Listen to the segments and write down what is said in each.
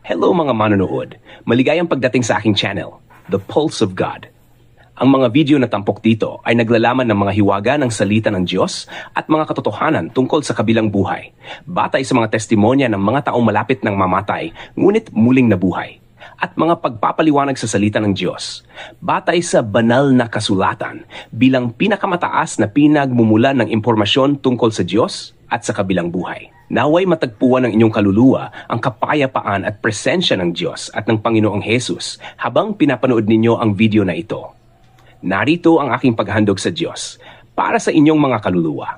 Hello mga manonood, maligayang pagdating sa aking channel, The Pulse of God. Ang mga video na tampok dito ay naglalaman ng mga hiwaga ng salita ng Diyos at mga katotohanan tungkol sa kabilang buhay, batay sa mga testimonya ng mga taong malapit ng mamatay ngunit muling nabuhay, at mga pagpapaliwanag sa salita ng Diyos, batay sa banal na kasulatan bilang pinakamataas na pinagmumula ng impormasyon tungkol sa Diyos at sa kabilang buhay. Naway matagpuan ng inyong kaluluwa ang kapayapaan at presensya ng Diyos at ng Panginoong Hesus habang pinapanood ninyo ang video na ito. Narito ang aking paghandog sa Diyos para sa inyong mga kaluluwa.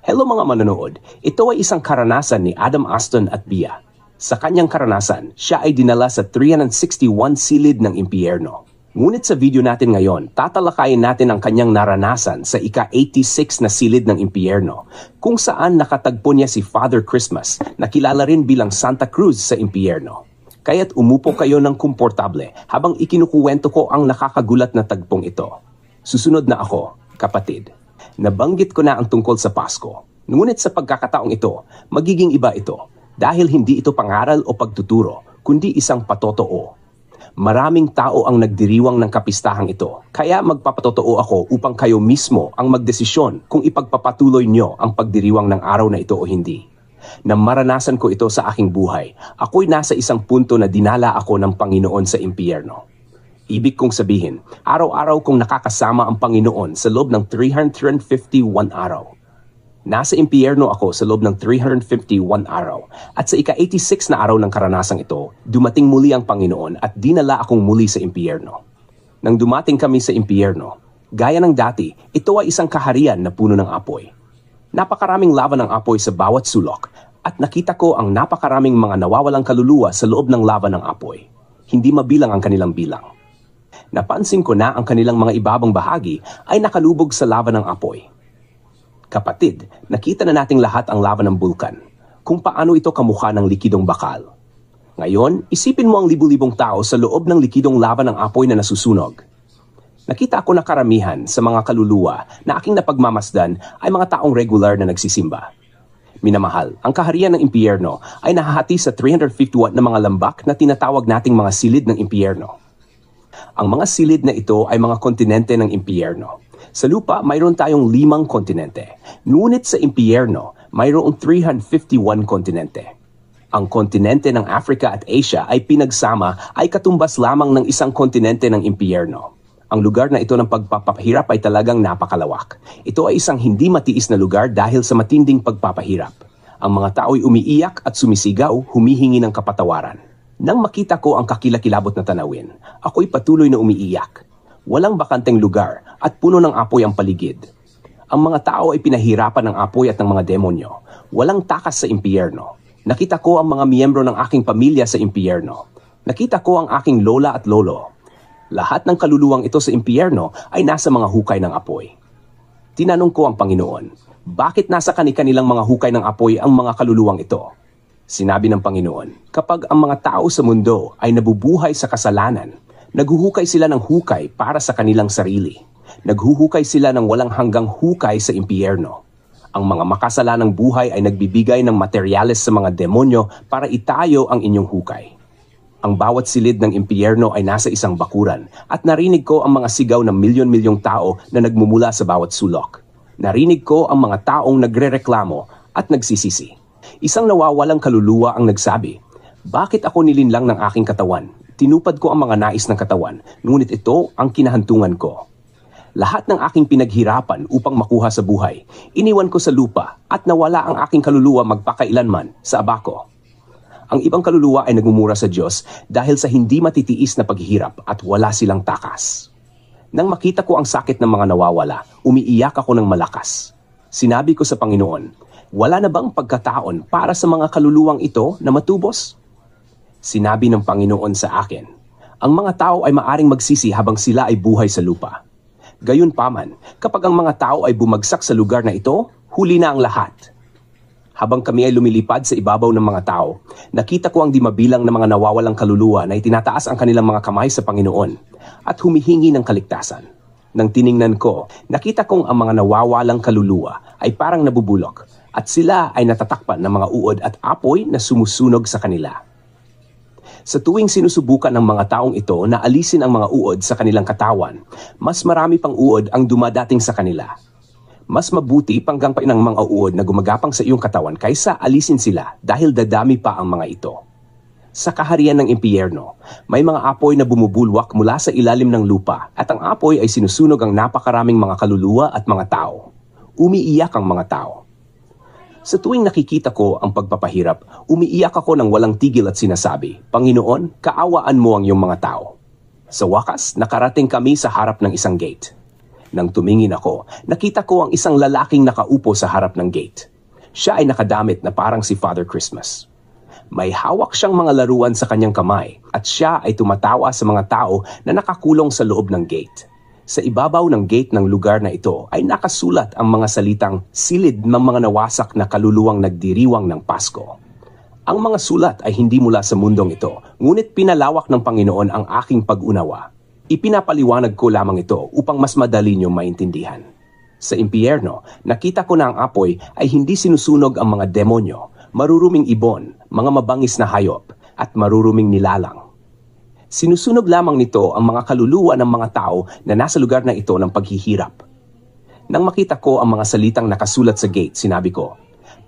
Hello mga manonood, ito ay isang karanasan ni Adam Aston at Bia. Sa kanyang karanasan, siya ay dinala sa 361 silid ng impyerno. Ngunit sa video natin ngayon, tatalakayin natin ang kanyang naranasan sa ika-86 na silid ng impyerno, kung saan nakatagpo niya si Father Christmas, na kilala rin bilang Santa Cruz sa impyerno. Kaya't umupo kayo ng komportable habang ikinukuwento ko ang nakakagulat na tagpong ito. Susunod na ako, kapatid. Nabanggit ko na ang tungkol sa Pasko. Ngunit sa pagkakataong ito, magiging iba ito dahil hindi ito pangaral o pagtuturo, kundi isang patotoo. Maraming tao ang nagdiriwang ng kapistahang ito, kaya magpapatotoo ako upang kayo mismo ang magdesisyon kung ipagpapatuloy nyo ang pagdiriwang ng araw na ito o hindi. Nang maranasan ko ito sa aking buhay, ako'y nasa isang punto na dinala ako ng Panginoon sa impyerno. Ibig kong sabihin, araw-araw kong nakakasama ang Panginoon sa loob ng 351 araw. Nasa impyerno ako sa loob ng 351 araw at sa ika-86 na araw ng karanasang ito, dumating muli ang Panginoon at dinala akong muli sa impyerno. Nang dumating kami sa impyerno, gaya ng dati, ito ay isang kaharian na puno ng apoy. Napakaraming lava ng apoy sa bawat sulok at nakita ko ang napakaraming mga nawawalang kaluluwa sa loob ng lava ng apoy. Hindi mabilang ang kanilang bilang. Napansin ko na ang kanilang mga ibabang bahagi ay nakalubog sa lava ng apoy. Kapatid, nakita na nating lahat ang lava ng bulkan, kung paano ito kamukha ng likidong bakal. Ngayon, isipin mo ang libu-libong tao sa loob ng likidong lava ng apoy na nasusunog. Nakita ko na karamihan sa mga kaluluwa na aking napagmamasdan ay mga taong regular na nagsisimba. Minamahal, ang kaharian ng impyerno ay nahahati sa 351 na mga lambak na tinatawag nating mga silid ng impyerno. Ang mga silid na ito ay mga kontinente ng impyerno. Sa lupa, mayroon tayong 5 kontinente. Ngunit sa impyerno, mayroong 351 kontinente. Ang kontinente ng Africa at Asia ay pinagsama ay katumbas lamang ng isang kontinente ng impyerno. Ang lugar na ito ng pagpapahirap ay talagang napakalawak. Ito ay isang hindi matiis na lugar dahil sa matinding pagpapahirap. Ang mga tao'y umiiyak at sumisigaw, humihingi ng kapatawaran. Nang makita ko ang kakilakilabot na tanawin, ako'y patuloy na umiiyak. Walang bakanteng lugar at puno ng apoy ang paligid. Ang mga tao ay pinahirapan ng apoy at ng mga demonyo. Walang takas sa impyerno. Nakita ko ang mga miyembro ng aking pamilya sa impyerno. Nakita ko ang aking lola at lolo. Lahat ng kaluluwang ito sa impyerno ay nasa mga hukay ng apoy. Tinanong ko ang Panginoon, bakit nasa kanilang mga hukay ng apoy ang mga kaluluwang ito? Sinabi ng Panginoon, kapag ang mga tao sa mundo ay nabubuhay sa kasalanan, naghuhukay sila ng hukay para sa kanilang sarili. Naghuhukay sila ng walang hanggang hukay sa impyerno. Ang mga makasalanang buhay ay nagbibigay ng materyales sa mga demonyo para itayo ang inyong hukay. Ang bawat silid ng impyerno ay nasa isang bakuran at narinig ko ang mga sigaw ng milyon-milyong tao na nagmumula sa bawat sulok. Narinig ko ang mga taong nagrereklamo at nagsisisi. Isang nawawalang kaluluwa ang nagsabi, bakit ako nilinlang ng aking katawan? Tinupad ko ang mga nais ng katawan, ngunit ito ang kinahantungan ko. Lahat ng aking pinaghirapan upang makuha sa buhay, iniwan ko sa lupa at nawala ang aking kaluluwa magpakailanman sa aba ko. Ang ibang kaluluwa ay nagmumura sa Diyos dahil sa hindi matitiis na paghihirap at wala silang takas. Nang makita ko ang sakit ng mga nawawala, umiiyak ako ng malakas. Sinabi ko sa Panginoon, wala na bang pagkataon para sa mga kaluluwang ito na matubos? Sinabi ng Panginoon sa akin, ang mga tao ay maaring magsisi habang sila ay buhay sa lupa. Gayunpaman, kapag ang mga tao ay bumagsak sa lugar na ito, huli na ang lahat. Habang kami ay lumilipad sa ibabaw ng mga tao, nakita ko ang di mabilang na mga nawawalang kaluluwa na itinataas ang kanilang mga kamay sa Panginoon at humihingi ng kaligtasan. Nang tiningnan ko, nakita kong ang mga nawawalang kaluluwa ay parang nabubulok at sila ay natatakpan ng mga uod at apoy na sumusunog sa kanila. Sa tuwing sinusubukan ng mga taong ito na alisin ang mga uod sa kanilang katawan, mas marami pang uod ang dumadating sa kanila. Mas mabuti panggampain ng mga uod na gumagapang sa iyong katawan kaysa alisin sila dahil dadami pa ang mga ito. Sa kaharian ng impyerno, may mga apoy na bumubulwak mula sa ilalim ng lupa at ang apoy ay sinusunog ang napakaraming mga kaluluwa at mga tao. Umiiyak ang mga tao. Sa tuwing nakikita ko ang pagpapahirap, umiiyak ako ng walang tigil at sinasabi, Panginoon, kaawaan mo ang iyong mga tao. Sa wakas, nakarating kami sa harap ng isang gate. Nang tumingin ako, nakita ko ang isang lalaking nakaupo sa harap ng gate. Siya ay nakadamit na parang si Father Christmas. May hawak siyang mga laruan sa kanyang kamay at siya ay tumatawa sa mga tao na nakakulong sa loob ng gate. Sa ibabaw ng gate ng lugar na ito ay nakasulat ang mga salitang silid ng mga nawasak na kaluluwang nagdiriwang ng Pasko. Ang mga sulat ay hindi mula sa mundong ito, ngunit pinalawak ng Panginoon ang aking pag-unawa. Ipinapaliwanag ko lamang ito upang mas madali niyong maintindihan. Sa impyerno, nakita ko na ang apoy ay hindi sinusunog ang mga demonyo, maruruming ibon, mga mabangis na hayop, at maruruming nilalang. Sinusunog lamang nito ang mga kaluluwa ng mga tao na nasa lugar na ito ng paghihirap. Nang makita ko ang mga salitang nakasulat sa gate, sinabi ko,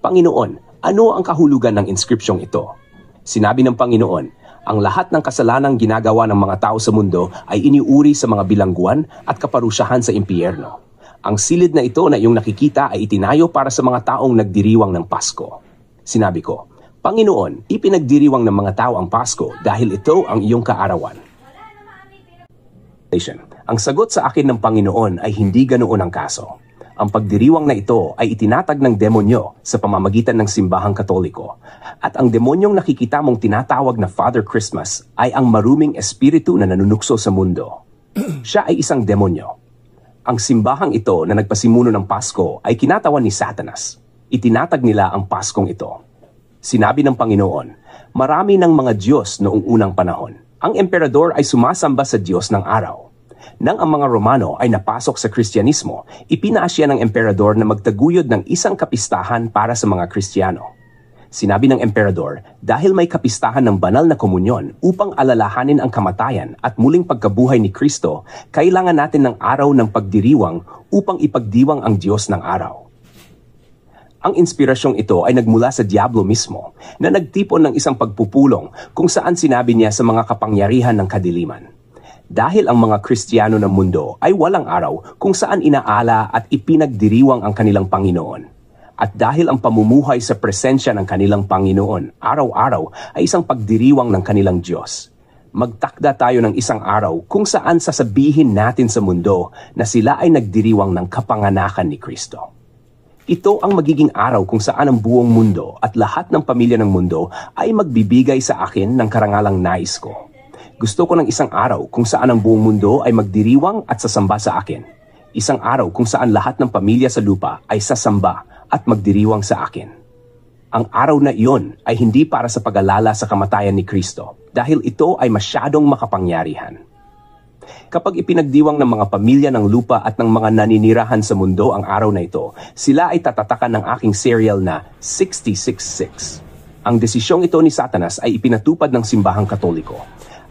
Panginoon, ano ang kahulugan ng inskripsyong ito? Sinabi ng Panginoon, ang lahat ng kasalanang ginagawa ng mga tao sa mundo ay iniuri sa mga bilangguan at kaparusyahan sa impyerno. Ang silid na ito na iyong nakikita ay itinayo para sa mga taong nagdiriwang ng Pasko. Sinabi ko, Panginoon, ipinagdiriwang ng mga tao ang Pasko dahil ito ang iyong kaarawan. Ang sagot sa akin ng Panginoon ay hindi ganoon ang kaso. Ang pagdiriwang na ito ay itinatag ng demonyo sa pamamagitan ng simbahang Katoliko. At ang demonyong nakikita mong tinatawag na Father Christmas ay ang maruming espiritu na nanunukso sa mundo. Siya ay isang demonyo. Ang simbahang ito na nagpasimuno ng Pasko ay kinatawan ni Satanas. Itinatag nila ang Paskong ito. Sinabi ng Panginoon, marami ng mga Diyos noong unang panahon. Ang emperador ay sumasamba sa Diyos ng araw. Nang ang mga Romano ay napasok sa Kristyanismo, ipinaasya ng emperador na magtaguyod ng isang kapistahan para sa mga Kristiyano. Sinabi ng emperador, dahil may kapistahan ng banal na komunyon upang alalahanin ang kamatayan at muling pagkabuhay ni Kristo, kailangan natin ng araw ng pagdiriwang upang ipagdiwang ang Diyos ng araw. Ang inspirasyong ito ay nagmula sa Diablo mismo na nagtipon ng isang pagpupulong kung saan sinabi niya sa mga kapangyarihan ng kadiliman. Dahil ang mga Kristiyano ng mundo ay walang araw kung saan inaala at ipinagdiriwang ang kanilang Panginoon. At dahil ang pamumuhay sa presensya ng kanilang Panginoon araw-araw ay isang pagdiriwang ng kanilang Diyos. Magtakda tayo ng isang araw kung saan sasabihin natin sa mundo na sila ay nagdiriwang ng kapanganakan ni Kristo. Ito ang magiging araw kung saan ang buong mundo at lahat ng pamilya ng mundo ay magbibigay sa akin ng karangalang nais ko. Gusto ko ng isang araw kung saan ang buong mundo ay magdiriwang at sasamba sa akin. Isang araw kung saan lahat ng pamilya sa lupa ay sasamba at magdiriwang sa akin. Ang araw na iyon ay hindi para sa pag-alala sa kamatayan ni Kristo dahil ito ay masyadong makapangyarihan. Kapag ipinagdiwang ng mga pamilya ng lupa at ng mga naninirahan sa mundo ang araw na ito, sila ay tatatakan ng aking serial na 666. Ang desisyong ito ni Satanas ay ipinatupad ng simbahang Katoliko.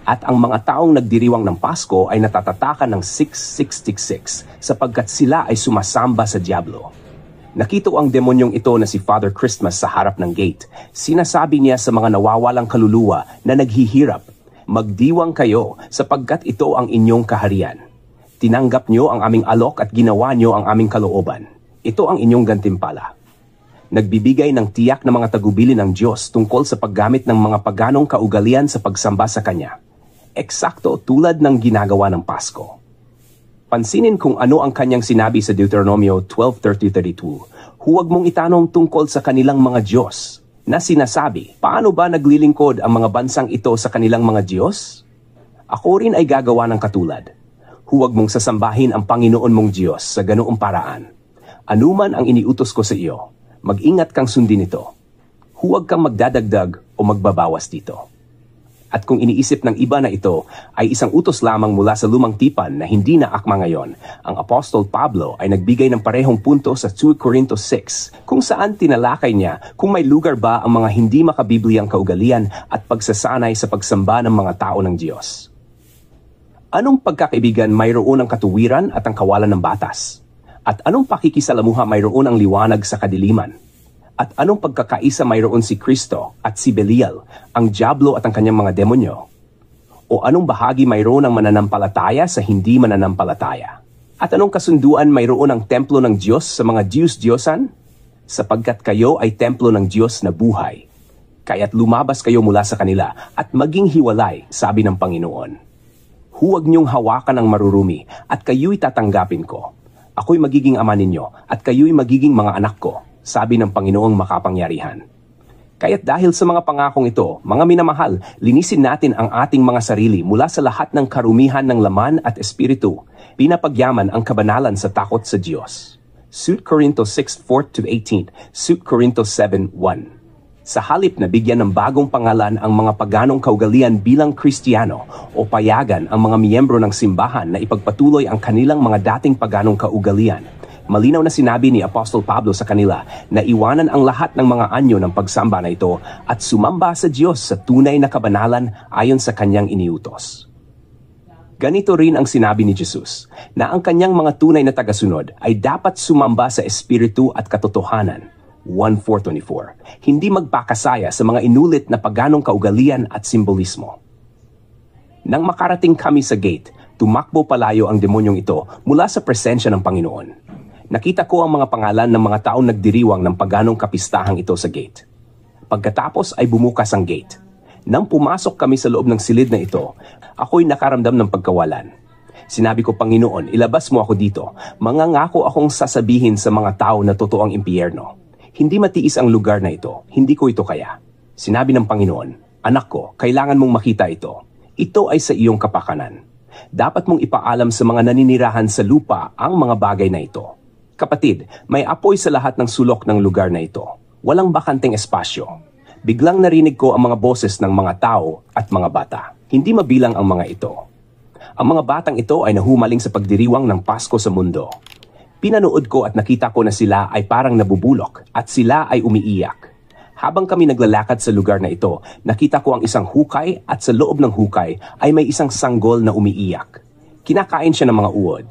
At ang mga taong nagdiriwang ng Pasko ay natatatakan ng 666 sapagkat sila ay sumasamba sa Diablo. Nakita ang demonyong ito na si Father Christmas sa harap ng gate. Sinasabi niya sa mga nawawalang kaluluwa na naghihirap, magdiwang kayo sapagkat ito ang inyong kaharian. Tinanggap nyo ang aming alok at ginawa nyo ang aming kalooban. Ito ang inyong gantimpala. Nagbibigay ng tiyak na mga tagubilin ng Diyos tungkol sa paggamit ng mga paganong kaugalian sa pagsamba sa Kanya. Eksakto tulad ng ginagawa ng Pasko. Pansinin kung ano ang Kanyang sinabi sa Deuteronomio 12:30-32. Huwag mong itanong tungkol sa kanilang mga Diyos, na sinasabi, paano ba naglilingkod ang mga bansang ito sa kanilang mga Diyos? Ako rin ay gagawa ng katulad. Huwag mong sasambahin ang Panginoon mong Diyos sa ganoong paraan. Anuman ang iniutos ko sa iyo, mag-ingat kang sundin ito. Huwag kang magdadagdag o magbabawas dito. At kung iniisip ng iba na ito ay isang utos lamang mula sa lumang tipan na hindi na akma ngayon, ang Apostol Pablo ay nagbigay ng parehong punto sa 2 Corinto 6 kung saan tinalakay niya kung may lugar ba ang mga hindi makabibliyang kaugalian at pagsasanay sa pagsamba ng mga tao ng Diyos. Anong pagkakaibigan mayroon ang katuwiran at ang kawalan ng batas? At anong pakikisalamuha mayroon ang liwanag sa kadiliman? At anong pagkakaisa mayroon si Kristo at si Belial, ang diablo at ang kanyang mga demonyo? O anong bahagi mayroon ang mananampalataya sa hindi mananampalataya? At anong kasunduan mayroon ang templo ng Diyos sa mga Diyos-Diyosan? Sapagkat kayo ay templo ng Diyos na buhay. Kaya't lumabas kayo mula sa kanila at maging hiwalay, sabi ng Panginoon. Huwag niyong hawakan ang marurumi at kayo'y tatanggapin ko. Ako'y magiging ama ninyo at kayo'y magiging mga anak ko, sabi ng Panginoong makapangyarihan. Kaya't dahil sa mga pangakong ito, mga minamahal, linisin natin ang ating mga sarili mula sa lahat ng karumihan ng laman at espiritu, pinapagyaman ang kabanalan sa takot sa Diyos. 2 Corinto 6:4-18, 2 Corinto 7:1. Sa halip na bigyan ng bagong pangalan ang mga paganong kaugalian bilang Kristiyano o payagan ang mga miyembro ng simbahan na ipagpatuloy ang kanilang mga dating paganong kaugalian, malinaw na sinabi ni Apostol Pablo sa kanila na iwanan ang lahat ng mga anyo ng pagsamba na ito at sumamba sa Diyos sa tunay na kabanalan ayon sa kanyang iniutos. Ganito rin ang sinabi ni Jesus, na ang kanyang mga tunay na tagasunod ay dapat sumamba sa espiritu at katotohanan. 1:4-24. Hindi magpakasaya sa mga inulit na paganong kaugalian at simbolismo. Nang makarating kami sa gate, tumakbo palayo ang demonyong ito mula sa presensya ng Panginoon. Nakita ko ang mga pangalan ng mga taong nagdiriwang ng paganong kapistahang ito sa gate. Pagkatapos ay bumukas ang gate. Nang pumasok kami sa loob ng silid na ito, ako'y nakaramdam ng pagkawalan. Sinabi ko, Panginoon, ilabas mo ako dito. Mangangako akong sasabihin sa mga tao na totoo ang impyerno. Hindi matiis ang lugar na ito. Hindi ko ito kaya. Sinabi ng Panginoon, anak ko, kailangan mong makita ito. Ito ay sa iyong kapakanan. Dapat mong ipaalam sa mga naninirahan sa lupa ang mga bagay na ito. Kapatid, may apoy sa lahat ng sulok ng lugar na ito. Walang bakanteng espasyo. Biglang narinig ko ang mga boses ng mga tao at mga bata. Hindi mabilang ang mga ito. Ang mga batang ito ay nahumaling sa pagdiriwang ng Pasko sa mundo. Pinanood ko at nakita ko na sila ay parang nabubulok at sila ay umiiyak. Habang kami naglalakad sa lugar na ito, nakita ko ang isang hukay at sa loob ng hukay ay may isang sanggol na umiiyak. Kinakain siya ng mga uod.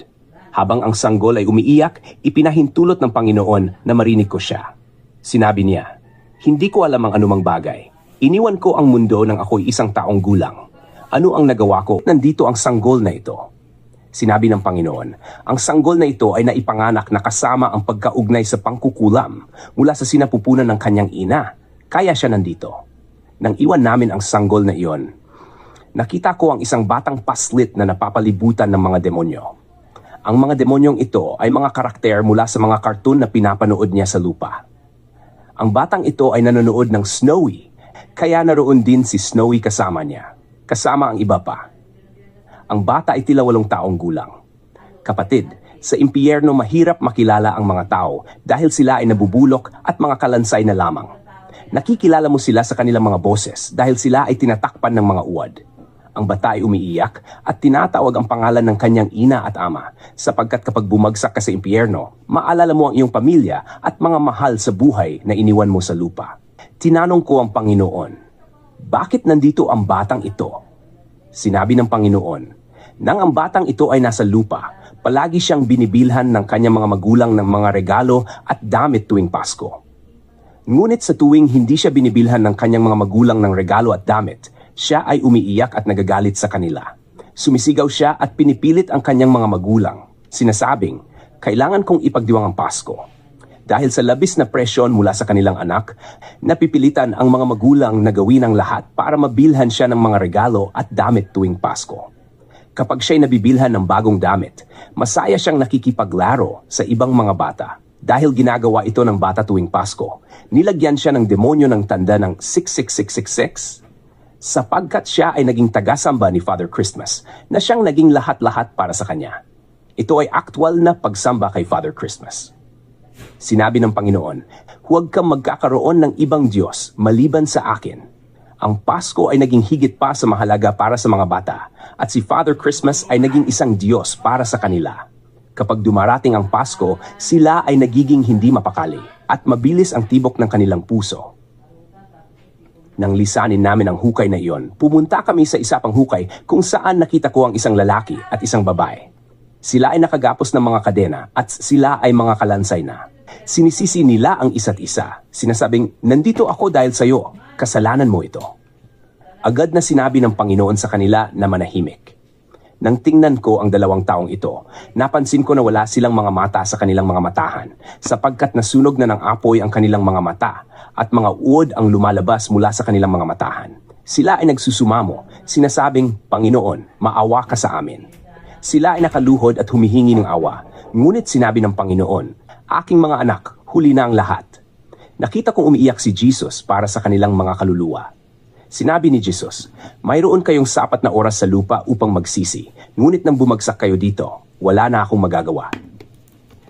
Habang ang sanggol ay umiiyak, ipinahintulot ng Panginoon na marinig ko siya. Sinabi niya, hindi ko alam ang anumang bagay. Iniwan ko ang mundo nang ako'y isang taong gulang. Ano ang nagawa ko? Nandito ang sanggol na ito. Sinabi ng Panginoon, ang sanggol na ito ay naipanganak na kasama ang pagkaugnay sa pangkukulam mula sa sinapupunan ng kanyang ina. Kaya siya nandito. Nang iwan namin ang sanggol na iyon, nakita ko ang isang batang paslit na napapalibutan ng mga demonyo. Ang mga demonyong ito ay mga karakter mula sa mga karton na pinapanood niya sa lupa. Ang batang ito ay nanonood ng Snowy, kaya naroon din si Snowy kasama niya, kasama ang iba pa. Ang bata ay tila 8 taong gulang. Kapatid, sa impyerno mahirap makilala ang mga tao dahil sila ay nabubulok at mga kalansay na lamang. Nakikilala mo sila sa kanilang mga boses dahil sila ay tinatakpan ng mga uwad. Ang bata ay umiiyak at tinatawag ang pangalan ng kanyang ina at ama sapagkat kapag bumagsak ka sa impyerno, maalala mo ang iyong pamilya at mga mahal sa buhay na iniwan mo sa lupa. Tinanong ko ang Panginoon, bakit nandito ang batang ito? Sinabi ng Panginoon, nang ang batang ito ay nasa lupa, palagi siyang binibilhan ng kanyang mga magulang ng mga regalo at damit tuwing Pasko. Ngunit sa tuwing hindi siya binibilhan ng kanyang mga magulang ng regalo at damit, siya ay umiiyak at nagagalit sa kanila. Sumisigaw siya at pinipilit ang kanyang mga magulang, sinasabing, kailangan kong ipagdiwang ang Pasko. Dahil sa labis na presyon mula sa kanilang anak, napipilitan ang mga magulang na gawin ang lahat para mabilhan siya ng mga regalo at damit tuwing Pasko. Kapag siya'y nabibilhan ng bagong damit, masaya siyang nakikipaglaro sa ibang mga bata. Dahil ginagawa ito ng bata tuwing Pasko, nilagyan siya ng demonyo ng tanda ng 66666, sapagkat siya ay naging tagasamba ni Father Christmas na siyang naging lahat-lahat para sa kanya. Ito ay aktwal na pagsamba kay Father Christmas. Sinabi ng Panginoon, huwag kang magkakaroon ng ibang Diyos maliban sa akin. Ang Pasko ay naging higit pa sa mahalaga para sa mga bata, at si Father Christmas ay naging isang Diyos para sa kanila. Kapag dumarating ang Pasko, sila ay nagiging hindi mapakali at mabilis ang tibok ng kanilang puso. Nang lisanin namin ang hukay na iyon, pumunta kami sa isa pang hukay kung saan nakita ko ang isang lalaki at isang babae. Sila ay nakagapos ng mga kadena at sila ay mga kalansay na. Sinisisi nila ang isa't isa. Sinasabing, nandito ako dahil sa iyo, kasalanan mo ito. Agad na sinabi ng Panginoon sa kanila na manahimik. Nang tingnan ko ang dalawang taong ito, napansin ko na wala silang mga mata sa kanilang mga matahan, sapagkat nasunog na ng apoy ang kanilang mga mata at mga uod ang lumalabas mula sa kanilang mga matahan. Sila ay nagsusumamo, sinasabing, Panginoon, maawa ka sa amin. Sila ay nakaluhod at humihingi ng awa, ngunit sinabi ng Panginoon, aking mga anak, huli na ang lahat. Nakita kong umiiyak si Jesus para sa kanilang mga kaluluwa. Sinabi ni Jesus, mayroon kayong sapat na oras sa lupa upang magsisi, ngunit nang bumagsak kayo dito, wala na akong magagawa.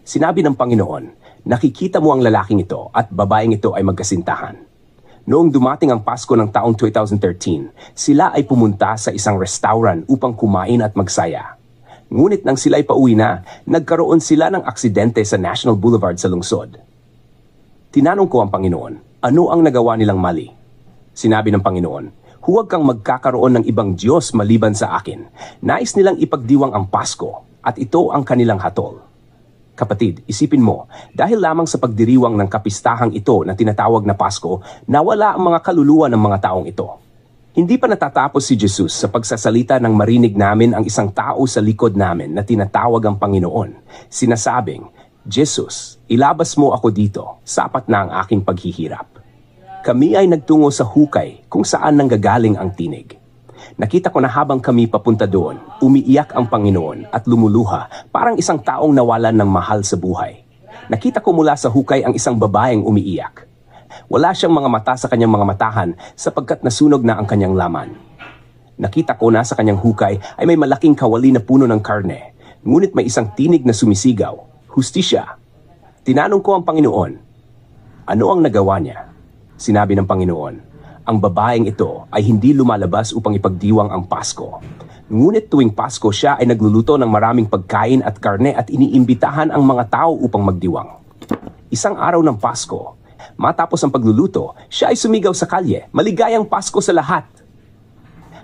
Sinabi ng Panginoon, nakikita mo ang lalaking ito at babaeng ito ay magkasintahan. Noong dumating ang Pasko ng taong 2013, sila ay pumunta sa isang restaurant upang kumain at magsaya. Ngunit nang sila ay pauwi na, nagkaroon sila ng aksidente sa National Boulevard sa lungsod. Tinanong ko ang Panginoon, ano ang nagawa nilang mali? Sinabi ng Panginoon, huwag kang magkakaroon ng ibang Diyos maliban sa akin. Nais nilang ipagdiwang ang Pasko at ito ang kanilang hatol. Kapatid, isipin mo, dahil lamang sa pagdiriwang ng kapistahang ito na tinatawag na Pasko, nawala ang mga kaluluwa ng mga taong ito. Hindi pa natatapos si Jesus sa pagsasalita nang marinig namin ang isang tao sa likod namin na tinatawag ang Panginoon. Sinasabing, Jesus, ilabas mo ako dito, sapat na ang aking paghihirap. Kami ay nagtungo sa hukay kung saan nanggagaling ang tinig. Nakita ko na habang kami papunta doon, umiiyak ang Panginoon at lumuluha parang isang taong nawalan ng mahal sa buhay. Nakita ko mula sa hukay ang isang babaeng umiiyak. Wala siyang mga mata sa kanyang mga matahan sapagkat nasunog na ang kanyang laman. Nakita ko na sa kanyang hukay ay may malaking kawali na puno ng karne, ngunit may isang tinig na sumisigaw, hustisya. Tinanong ko ang Panginoon, ano ang nagawa niya? Sinabi ng Panginoon, ang babaeng ito ay hindi lumalabas upang ipagdiwang ang Pasko. Ngunit tuwing Pasko siya ay nagluluto ng maraming pagkain at karne at iniimbitahan ang mga tao upang magdiwang. Isang araw ng Pasko, matapos ang pagluluto, siya ay sumigaw sa kalye, maligayang Pasko sa lahat.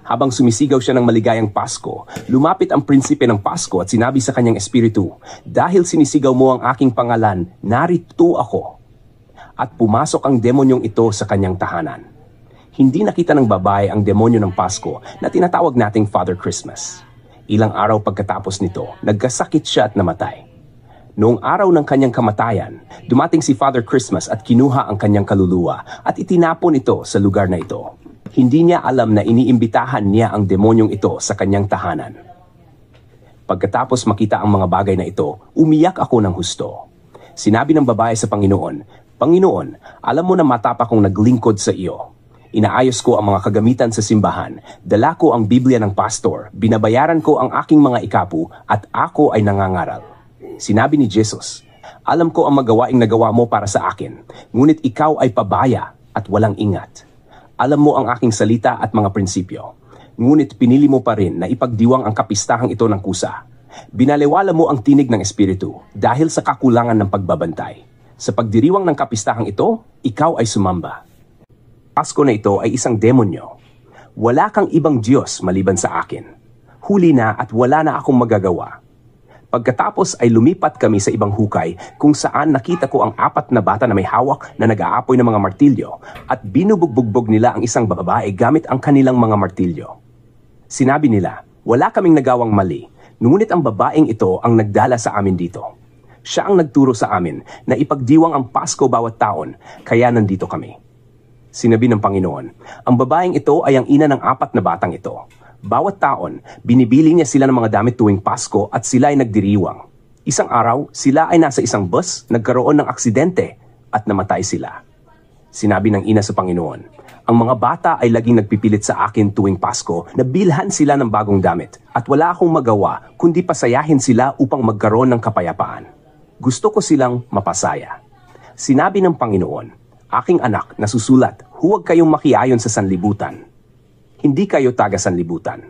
Habang sumisigaw siya ng maligayang Pasko, lumapit ang prinsipe ng Pasko at sinabi sa kanyang espiritu, dahil sinisigaw mo ang aking pangalan, narito ako. At pumasok ang demonyong ito sa kanyang tahanan. Hindi nakita ng babae ang demonyo ng Pasko na tinatawag nating Father Christmas. Ilang araw pagkatapos nito, nagkasakit siya at namatay. Noong araw ng kanyang kamatayan, dumating si Father Christmas at kinuha ang kanyang kaluluwa at itinapon ito sa lugar na ito. Hindi niya alam na iniimbitahan niya ang demonyong ito sa kanyang tahanan. Pagkatapos makita ang mga bagay na ito, umiyak ako ng husto. Sinabi ng babae sa Panginoon, Panginoon, alam mo na matapa kong naglingkod sa iyo. Inaayos ko ang mga kagamitan sa simbahan, dala ko ang Biblia ng pastor, binabayaran ko ang aking mga ikapu, at ako ay nangangaral. Sinabi ni Jesus, alam ko ang magawaing nagawa mo para sa akin, ngunit ikaw ay pabaya at walang ingat. Alam mo ang aking salita at mga prinsipyo, ngunit pinili mo pa rin na ipagdiwang ang kapistahang ito ng kusa. Binaliwala mo ang tinig ng Espiritu dahil sa kakulangan ng pagbabantay. Sa pagdiriwang ng kapistahang ito, ikaw ay sumamba. Pasko na ito ay isang demonyo. Wala kang ibang Diyos maliban sa akin. Huli na at wala na akong magagawa. Pagkatapos ay lumipat kami sa ibang hukay kung saan nakita ko ang 4 na bata na may hawak na nag-aapoy ng mga martilyo at binubugbog nila ang isang babae gamit ang kanilang mga martilyo. Sinabi nila, wala kaming nagawang mali, ngunit ang babaeng ito ang nagdala sa amin dito. Siya ang nagturo sa amin na ipagdiwang ang Pasko bawat taon, kaya nandito kami. Sinabi ng Panginoon, ang babaeng ito ay ang ina ng 4 na batang ito. Bawat taon, binibili niya sila ng mga damit tuwing Pasko at sila ay nagdiriwang. Isang araw, sila ay nasa isang bus, nagkaroon ng aksidente at namatay sila. Sinabi ng ina sa Panginoon, ang mga bata ay laging nagpipilit sa akin tuwing Pasko na bilhan sila ng bagong damit at wala akong magawa kundi pasayahin sila upang magkaroon ng kapayapaan. Gusto ko silang mapasaya. Sinabi ng Panginoon, Aking anak, nasusulat, huwag kayong makiayon sa sanlibutan. Hindi kayo taga-sanlibutan.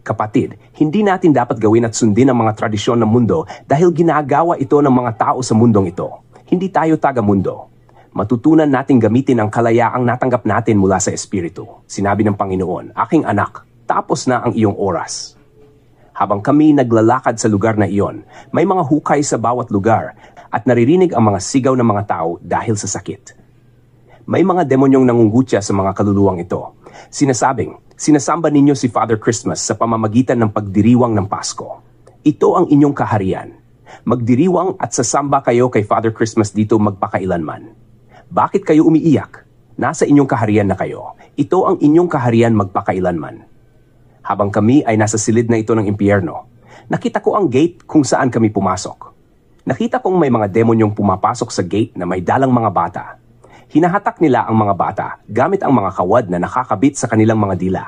Kapatid, hindi natin dapat gawin at sundin ang mga tradisyon ng mundo dahil ginagawa ito ng mga tao sa mundong ito. Hindi tayo taga-mundo. Matutunan nating gamitin ang kalayaang natanggap natin mula sa Espiritu. Sinabi ng Panginoon, aking anak, tapos na ang iyong oras. Habang kami naglalakad sa lugar na iyon, may mga hukay sa bawat lugar at naririnig ang mga sigaw ng mga tao dahil sa sakit. May mga demonyong nangungutya sa mga kaluluwang ito. Sinasamba ninyo si Father Christmas sa pamamagitan ng pagdiriwang ng Pasko. Ito ang inyong kaharian. Magdiriwang at sasamba kayo kay Father Christmas dito magpakailanman. Bakit kayo umiiyak? Nasa inyong kaharian na kayo. Ito ang inyong kaharian magpakailanman. Habang kami ay nasa silid na ito ng impyerno, nakita ko ang gate kung saan kami pumasok. Nakita kong may mga demonyong pumapasok sa gate na may dalang mga bata. Hinahatak nila ang mga bata gamit ang mga kawad na nakakabit sa kanilang mga dila.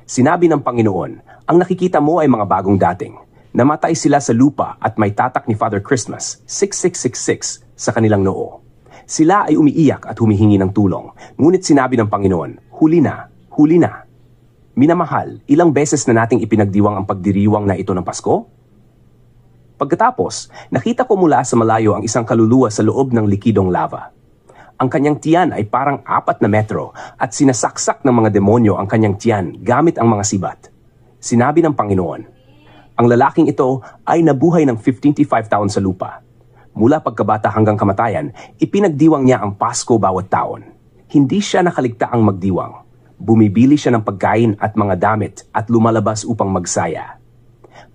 Sinabi ng Panginoon, ang nakikita mo ay mga bagong dating. Namatay sila sa lupa at may tatak ni Father Christmas, 6666, sa kanilang noo. Sila ay umiiyak at humihingi ng tulong. Ngunit sinabi ng Panginoon, huli na, huli na. Minamahal, ilang beses na nating ipinagdiwang ang pagdiriwang na ito ng Pasko? Pagkatapos, nakita ko mula sa malayo ang isang kaluluwa sa loob ng likidong lava. Ang kanyang tiyan ay parang 4 na metro at sinasaksak ng mga demonyo ang kanyang tiyan gamit ang mga sibat. Sinabi ng Panginoon, ang lalaking ito ay nabuhay ng 55 taon sa lupa. Mula pagkabata hanggang kamatayan, ipinagdiwang niya ang Pasko bawat taon. Hindi siya nakaligtaang magdiwang. Bumibili siya ng pagkain at mga damit at lumalabas upang magsaya.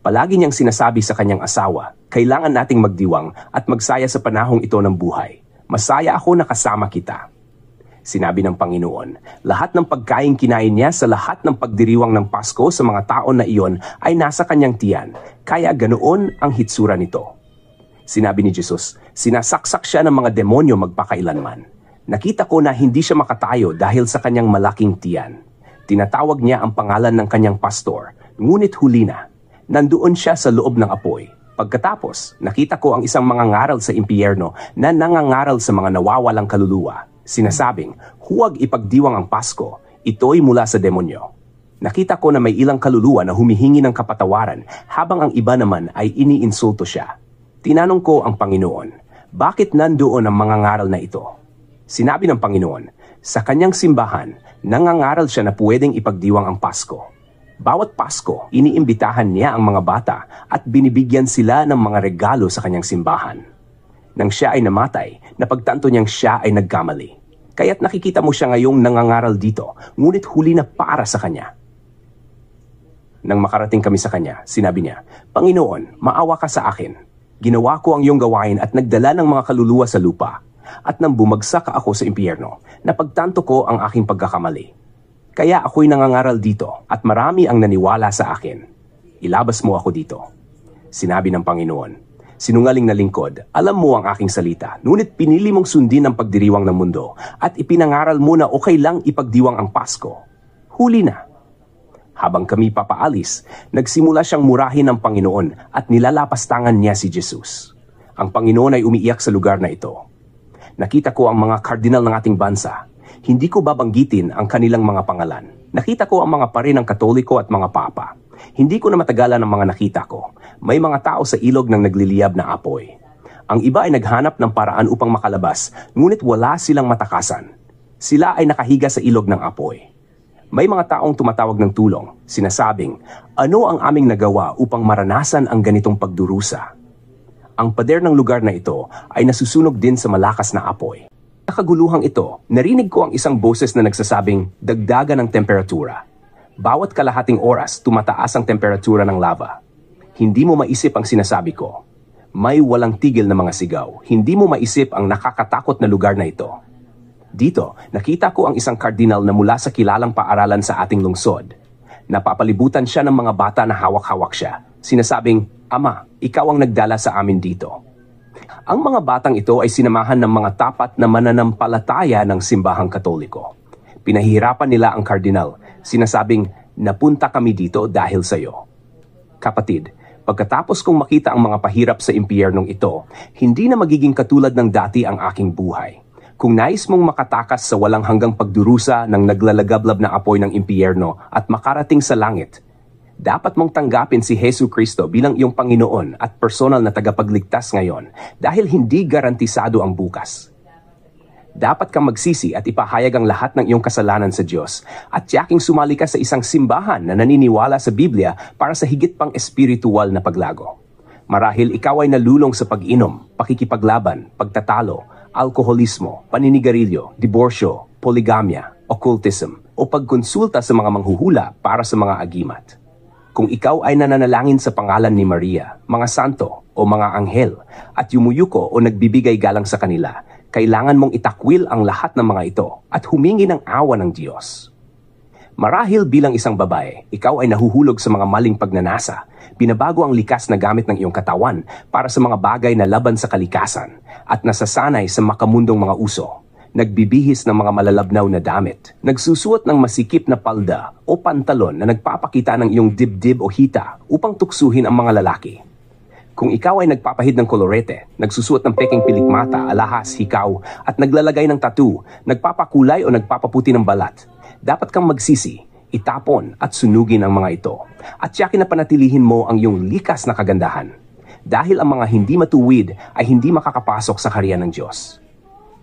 Palagi niyang sinasabi sa kanyang asawa, kailangan nating magdiwang at magsaya sa panahong ito ng buhay. Masaya ako na kasama kita. Sinabi ng Panginoon, lahat ng pagkain kinain niya sa lahat ng pagdiriwang ng Pasko sa mga taon na iyon ay nasa kanyang tiyan, kaya ganoon ang hitsura nito. Sinabi ni Jesus, sinasaksak siya ng mga demonyo magpakailanman. Nakita ko na hindi siya makatayo dahil sa kanyang malaking tiyan. Tinatawag niya ang pangalan ng kanyang pastor, ngunit huli na. Nandoon siya sa loob ng apoy. Pagkatapos, nakita ko ang isang mangangaral sa impyerno na nangangaral sa mga nawawalang kaluluwa. Sinasabing, huwag ipagdiwang ang Pasko, ito'y mula sa demonyo. Nakita ko na may ilang kaluluwa na humihingi ng kapatawaran habang ang iba naman ay iniinsulto siya. Tinanong ko ang Panginoon, bakit nandoon ang mangangaral na ito? Sinabi ng Panginoon, sa kanyang simbahan, nangangaral siya na pwedeng ipagdiwang ang Pasko. Bawat Pasko, iniimbitahan niya ang mga bata at binibigyan sila ng mga regalo sa kanyang simbahan. Nang siya ay namatay, napagtanto niyang siya ay nagkamali. Kaya't nakikita mo siya ngayong nangangaral dito, ngunit huli na para sa kanya. Nang makarating kami sa kanya, sinabi niya, Panginoon, maawa ka sa akin. Ginawa ko ang iyong gawain at nagdala ng mga kaluluwa sa lupa. At nang bumagsak ako sa impyerno, napagtanto ko ang aking pagkakamali. Kaya ako'y nangangaral dito at marami ang naniwala sa akin. Ilabas mo ako dito. Sinabi ng Panginoon, sinungaling na lingkod, alam mo ang aking salita, ngunit pinili mong sundin ang pagdiriwang ng mundo at ipinangaral mo na okay lang ipagdiwang ang Pasko. Huli na. Habang kami papaalis, nagsimula siyang murahin ng Panginoon at nilalapastangan niya si Jesus. Ang Panginoon ay umiiyak sa lugar na ito. Nakita ko ang mga kardinal ng ating bansa. Hindi ko babanggitin ang kanilang mga pangalan. Nakita ko ang mga pare ng Katoliko at mga papa. Hindi ko na matagalan ang mga nakita ko. May mga tao sa ilog ng nagliliyab na apoy. Ang iba ay naghanap ng paraan upang makalabas, ngunit wala silang matakasan. Sila ay nakahiga sa ilog ng apoy. May mga taong tumatawag ng tulong, sinasabing, ano ang aming nagawa upang maranasan ang ganitong pagdurusa? Ang pader ng lugar na ito ay nasusunog din sa malakas na apoy. Sa kaguluhang ito, narinig ko ang isang boses na nagsasabing dagdagan ng temperatura. Bawat kalahating oras, tumataas ang temperatura ng lava. Hindi mo maisip ang sinasabi ko. May walang tigil na mga sigaw. Hindi mo maisip ang nakakatakot na lugar na ito. Dito, nakita ko ang isang kardinal na mula sa kilalang paaralan sa ating lungsod. Napapalibutan siya ng mga bata na hawak-hawak siya. Sinasabing, Ama, ikaw ang nagdala sa amin dito. Ang mga batang ito ay sinamahan ng mga tapat na mananampalataya ng simbahang Katoliko. Pinahihirapan nila ang kardinal, sinasabing, napunta kami dito dahil sa iyo. Kapatid, pagkatapos kong makita ang mga pahirap sa impyernong ito, hindi na magiging katulad ng dati ang aking buhay. Kung nais mong makatakas sa walang hanggang pagdurusa ng naglalagablab na apoy ng impyerno at makarating sa langit, dapat mong tanggapin si Hesu Kristo bilang iyong Panginoon at personal na tagapagligtas ngayon dahil hindi garantisado ang bukas. Dapat kang magsisi at ipahayag ang lahat ng iyong kasalanan sa Diyos at tiyaking sumali ka sa isang simbahan na naniniwala sa Biblia para sa higit pang espiritual na paglago. Marahil ikaw ay nalulong sa pag-inom, pakikipaglaban, pagtatalo, alkoholismo, paninigarilyo, diborsyo, poligamya, occultism, o pagkonsulta sa mga manghuhula para sa mga agimat. Kung ikaw ay nananalangin sa pangalan ni Maria, mga santo o mga anghel at yumuyuko o nagbibigay galang sa kanila, kailangan mong itakwil ang lahat ng mga ito at humingi ng awa ng Diyos. Marahil bilang isang babae, ikaw ay nahuhulog sa mga maling pagnanasa, binabago ang likas na gamit ng iyong katawan para sa mga bagay na laban sa kalikasan at nasasanay sa makamundong mga uso. Nagbibihis ng mga malalabnaw na damit, nagsusuot ng masikip na palda o pantalon na nagpapakita ng iyong dibdib o hita upang tuksuhin ang mga lalaki. Kung ikaw ay nagpapahid ng kolorete, nagsusuot ng peking pilikmata, alahas, hikaw, at naglalagay ng tattoo, nagpapakulay o nagpapaputi ng balat, dapat kang magsisi, itapon at sunugin ang mga ito. At tiyakin na panatilihin mo ang iyong likas na kagandahan. Dahil ang mga hindi matuwid ay hindi makakapasok sa kaharian ng Diyos.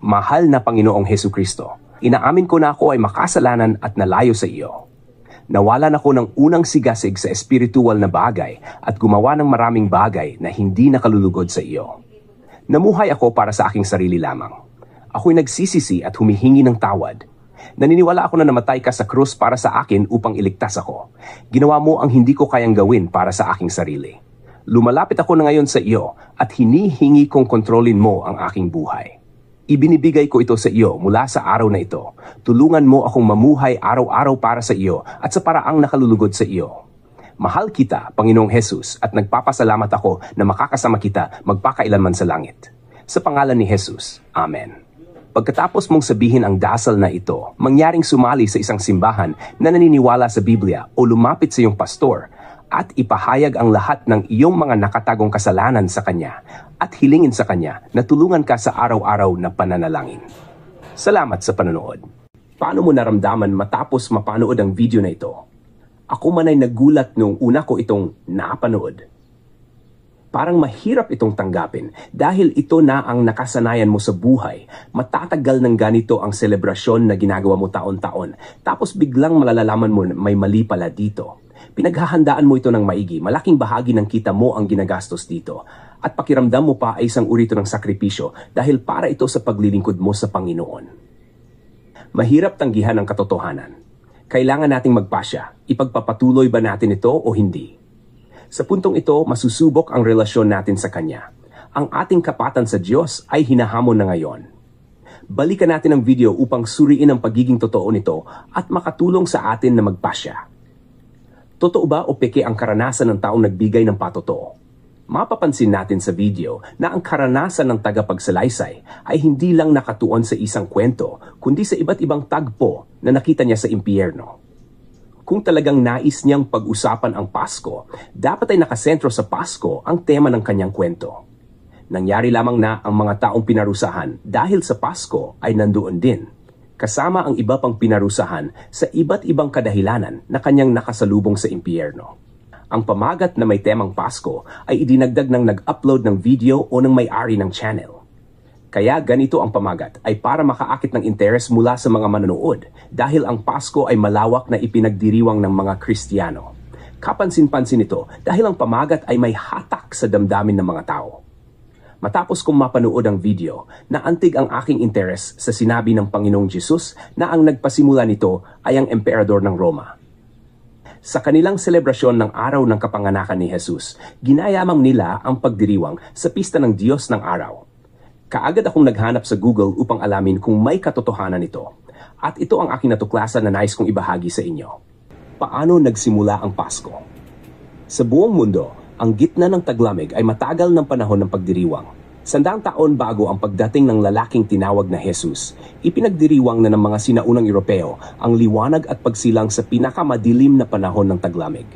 Mahal na Panginoong Hesu Kristo, inaamin ko na ako ay makasalanan at nalayo sa iyo. Nawalan ako ng unang sigasig sa espiritual na bagay at gumawa ng maraming bagay na hindi nakalulugod sa iyo. Namuhay ako para sa aking sarili lamang. Ako'y nagsisisi at humihingi ng tawad. Naniniwala ako na namatay ka sa krus para sa akin upang iligtas ako. Ginawa mo ang hindi ko kayang gawin para sa aking sarili. Lumalapit ako na ngayon sa iyo at hinihingi kong kontrolin mo ang aking buhay. Ibinibigay ko ito sa iyo mula sa araw na ito. Tulungan mo akong mamuhay araw-araw para sa iyo at sa paraang nakalulugod sa iyo. Mahal kita, Panginoong Jesus, at nagpapasalamat ako na makakasama kita magpakailanman sa langit. Sa pangalan ni Jesus. Amen. Pagkatapos mong sabihin ang dasal na ito, mangyaring sumali sa isang simbahan na naniniwala sa Biblia o lumapit sa iyong pastor at ipahayag ang lahat ng iyong mga nakatagong kasalanan sa Kanya at hilingin sa Kanya na tulungan ka sa araw-araw na pananalangin. Salamat sa panonood. Paano mo naramdaman matapos mapanood ang video na ito? Ako man ay nagulat nung una ko itong napanood. Parang mahirap itong tanggapin dahil ito na ang nakasanayan mo sa buhay. Matatagal ng ganito ang selebrasyon na ginagawa mo taon-taon. Tapos biglang malalaman mo na may mali pala dito. Pinaghahandaan mo ito ng maigi, malaking bahagi ng kita mo ang ginagastos dito. At pakiramdam mo pa ay isang uri ito ng sakripisyo dahil para ito sa paglilingkod mo sa Panginoon. Mahirap tanggihan ang katotohanan. Kailangan nating magpasya. Ipagpapatuloy ba natin ito o hindi? Sa puntong ito, masusubok ang relasyon natin sa Kanya. Ang ating kapatan sa Diyos ay hinahamon na ngayon. Balikan natin ang video upang suriin ang pagiging totoo nito at makatulong sa atin na magpasya. Totoo ba o peke ang karanasan ng taong nagbigay ng patotoo? Mapapansin natin sa video na ang karanasan ng tagapagsalaysay ay hindi lang nakatuon sa isang kwento, kundi sa iba't ibang tagpo na nakita niya sa impyerno. Kung talagang nais niyang pag-usapan ang Pasko, dapat ay nakasentro sa Pasko ang tema ng kanyang kwento. Nangyari lamang na ang mga taong pinarusahan dahil sa Pasko ay nandoon din, kasama ang iba pang pinarusahan sa iba't ibang kadahilanan na kanyang nakasalubong sa impyerno. Ang pamagat na may temang Pasko ay idinagdag ng nag-upload ng video o ng may-ari ng channel. Kaya ganito ang pamagat ay para makaakit ng interes mula sa mga manonood dahil ang Pasko ay malawak na ipinagdiriwang ng mga Kristiyano. Kapansin-pansin ito dahil ang pamagat ay may hatak sa damdamin ng mga tao. Matapos kong mapanood ang video, naantig ang aking interes sa sinabi ng Panginoong Jesus na ang nagpasimula nito ay ang emperador ng Roma. Sa kanilang selebrasyon ng araw ng kapanganakan ni Jesus, ginayamang nila ang pagdiriwang sa pista ng Diyos ng araw. Kaagad akong naghanap sa Google upang alamin kung may katotohanan ito. At ito ang aking natuklasan na nais kong ibahagi sa inyo. Paano nagsimula ang Pasko? Sa buong mundo, ang gitna ng taglamig ay matagal ng panahon ng pagdiriwang. 100 taon bago ang pagdating ng lalaking tinawag na Jesus, ipinagdiriwang na ng mga sinaunang Europeo ang liwanag at pagsilang sa pinakamadilim na panahon ng taglamig.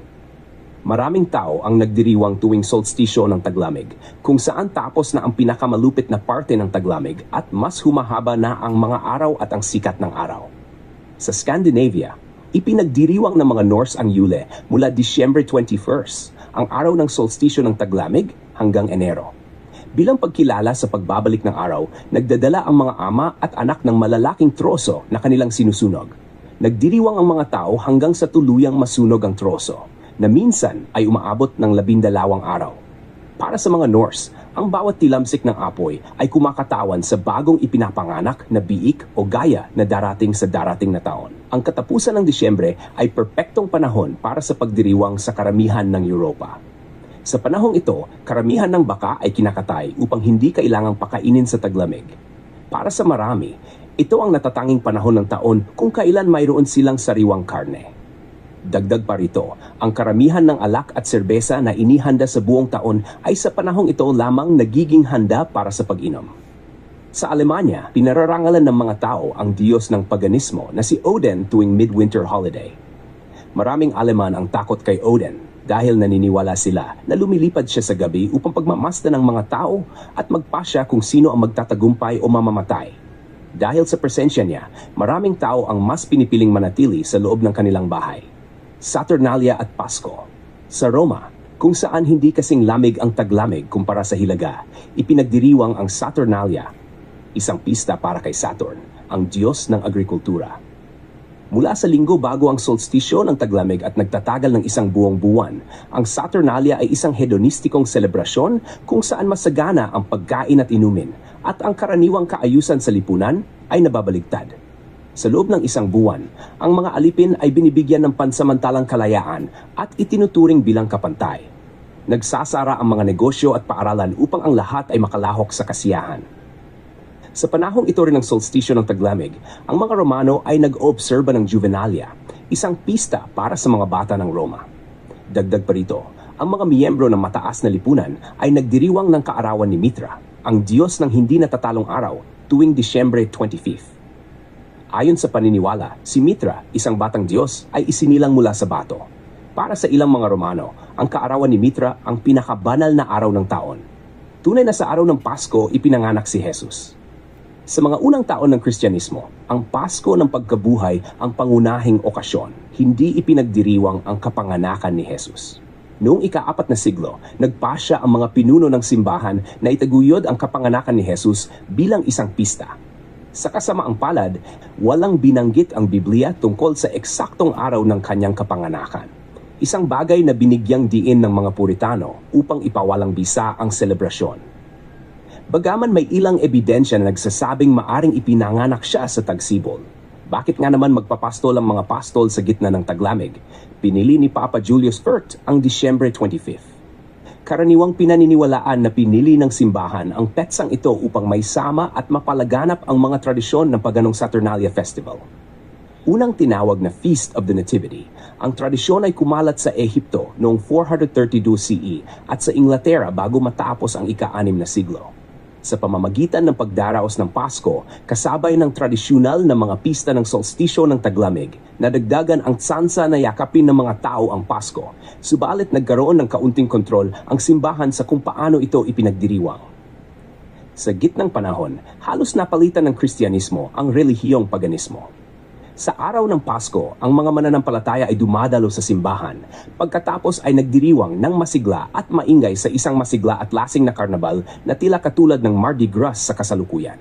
Maraming tao ang nagdiriwang tuwing solstisyo ng taglamig, kung saan tapos na ang pinakamalupit na parte ng taglamig at mas humahaba na ang mga araw at ang sikat ng araw. Sa Scandinavia, ipinagdiriwang ng mga Norse ang Yule mula Disyembre 21, ang araw ng solstisyo ng taglamig, hanggang Enero. Bilang pagkilala sa pagbabalik ng araw, nagdadala ang mga ama at anak ng malalaking troso na kanilang sinusunog. Nagdiriwang ang mga tao hanggang sa tuluyang masunog ang troso, na minsan ay umaabot ng 12 araw. Para sa mga Norse, ang bawat tilamsik ng apoy ay kumakatawan sa bagong ipinapanganak na biik o gaya na darating sa darating na taon. Ang katapusan ng Disyembre ay perpektong panahon para sa pagdiriwang sa karamihan ng Europa. Sa panahong ito, karamihan ng baka ay kinakatay upang hindi kailangang pakainin sa taglamig. Para sa marami, ito ang natatanging panahon ng taon kung kailan mayroon silang sariwang karne. Dagdag pa rito, ang karamihan ng alak at serbesa na inihanda sa buong taon ay sa panahong ito lamang nagiging handa para sa pag-inom. Sa Alemanya, pinararangalan ng mga tao ang diyos ng paganismo na si Odin tuwing midwinter holiday. Maraming Aleman ang takot kay Odin dahil naniniwala sila na lumilipad siya sa gabi upang pagmamasta ng mga tao at magpasya kung sino ang magtatagumpay o mamamatay. Dahil sa presensya niya, maraming tao ang mas pinipiling manatili sa loob ng kanilang bahay. Saturnalia at Pasko. Sa Roma, kung saan hindi kasing lamig ang taglamig kumpara sa Hilaga, ipinagdiriwang ang Saturnalia, isang pista para kay Saturn, ang diyos ng agrikultura. Mula sa linggo bago ang solstisyo ng taglamig at nagtatagal ng isang buong buwan, ang Saturnalia ay isang hedonistikong selebrasyon kung saan masagana ang pagkain at inumin at ang karaniwang kaayusan sa lipunan ay nababaligtad. Sa loob ng isang buwan, ang mga alipin ay binibigyan ng pansamantalang kalayaan at itinuturing bilang kapantay. Nagsasara ang mga negosyo at paaralan upang ang lahat ay makalahok sa kasiyahan. Sa panahong ito rin ng solstisyo ng taglamig, ang mga Romano ay nag-oobserba ng Juvenalia, isang pista para sa mga bata ng Roma. Dagdag pa rito, ang mga miyembro ng mataas na lipunan ay nagdiriwang ng kaarawan ni Mitra, ang diyos ng hindi natatalong araw, tuwing Disyembre 25. Ayon sa paniniwala, si Mitra, isang batang diyos, ay isinilang mula sa bato. Para sa ilang mga Romano, ang kaarawan ni Mitra ang pinakabanal na araw ng taon. Tunay na sa araw ng Pasko, ipinanganak si Jesus. Sa mga unang taon ng Kristyanismo, ang Pasko ng pagkabuhay ang pangunahing okasyon, hindi ipinagdiriwang ang kapanganakan ni Jesus. Noong ika-4 na siglo, nagpasya ang mga pinuno ng simbahan na itaguyod ang kapanganakan ni Jesus bilang isang pista. Sa kasamaang palad, walang binanggit ang Biblia tungkol sa eksaktong araw ng kanyang kapanganakan. Isang bagay na binigyang diin ng mga Puritano upang ipawalang bisa ang selebrasyon. Bagaman may ilang ebidensya na nagsasabing maaring ipinanganak siya sa Tagsibol. Bakit nga naman magpapastol ang mga pastol sa gitna ng taglamig? Pinili ni Papa Julius Furt ang Disyembre 25. Karaniwang pinaniniwalaan na pinili ng simbahan ang petsang ito upang may sama at mapalaganap ang mga tradisyon ng paganong Saturnalia Festival. Unang tinawag na Feast of the Nativity, ang tradisyon ay kumalat sa Ehipto noong 432 CE at sa Inglaterra bago matapos ang ika-6 na siglo. Sa pamamagitan ng pagdaraos ng Pasko, kasabay ng tradisyonal na mga pista ng solstisyo ng taglamig, nadagdagan ang tsansa na yakapin ng mga tao ang Pasko, subalit nagkaroon ng kaunting kontrol ang simbahan sa kung paano ito ipinagdiriwang. Sa gitnang panahon, halos napalitan ng Kristyanismo ang relihiyong paganismo. Sa araw ng Pasko, ang mga mananampalataya ay dumadalo sa simbahan, pagkatapos ay nagdiriwang ng masigla at maingay sa isang masigla at lasing na karnabal na tila katulad ng Mardi Gras sa kasalukuyan.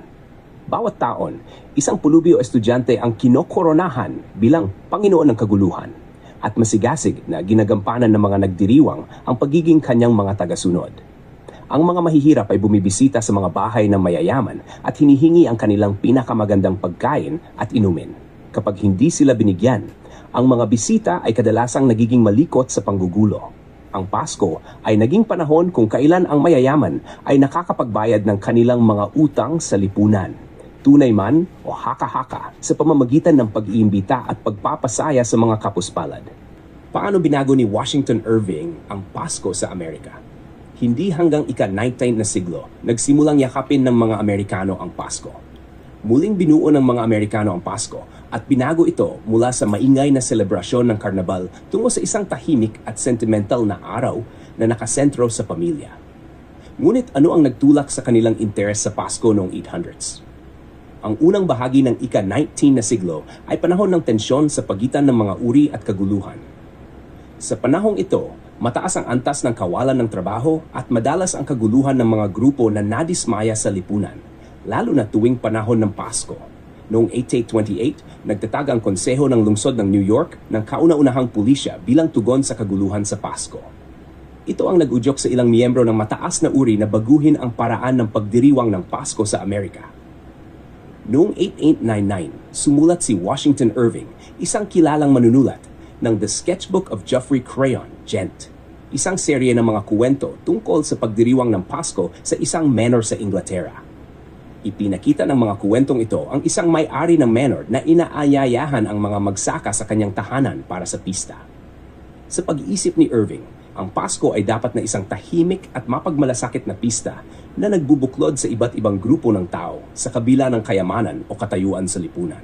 Bawat taon, isang pulubyo estudyante ang kinokoronahan bilang Panginoon ng Kaguluhan at masigasig na ginagampanan ng mga nagdiriwang ang pagiging kanyang mga tagasunod. Ang mga mahihirap ay bumibisita sa mga bahay ng mayayaman at hinihingi ang kanilang pinakamagandang pagkain at inumin. Kapag hindi sila binigyan, ang mga bisita ay kadalasang nagiging malikot sa panggugulo. Ang Pasko ay naging panahon kung kailan ang mayayaman ay nakakapagbayad ng kanilang mga utang sa lipunan, tunay man o haka-haka sa pamamagitan ng pag-iimbita at pagpapasaya sa mga kapuspalad. Paano binago ni Washington Irving ang Pasko sa Amerika? Hindi hanggang ika-19 na siglo, nagsimulang yakapin ng mga Amerikano ang Pasko. Muling binuo ng mga Amerikano ang Pasko at binago ito mula sa maingay na selebrasyon ng karnabal tungo sa isang tahimik at sentimental na araw na nakasentro sa pamilya. Ngunit ano ang nagtulak sa kanilang interes sa Pasko noong 800s? Ang unang bahagi ng ika-19 na siglo ay panahon ng tensyon sa pagitan ng mga uri at kaguluhan. Sa panahong ito, mataas ang antas ng kawalan ng trabaho at madalas ang kaguluhan ng mga grupo na nadismaya sa lipunan, lalo na tuwing panahon ng Pasko. Noong 1828, nagtatag ang konseho ng lungsod ng New York ng kauna-unahang pulisya bilang tugon sa kaguluhan sa Pasko. Ito ang nag-udyok sa ilang miyembro ng mataas na uri na baguhin ang paraan ng pagdiriwang ng Pasko sa Amerika. Noong 1899, sumulat si Washington Irving, isang kilalang manunulat, ng The Sketchbook of Geoffrey Crayon, Gent, isang serye ng mga kuwento tungkol sa pagdiriwang ng Pasko sa isang manor sa Inglaterra. Ipinakita ng mga kuwentong ito ang isang may-ari ng manor na inaayayahan ang mga magsaka sa kanyang tahanan para sa pista. Sa pag-iisip ni Irving, ang Pasko ay dapat na isang tahimik at mapagmalasakit na pista na nagbubuklod sa iba't ibang grupo ng tao sa kabila ng kayamanan o katayuan sa lipunan.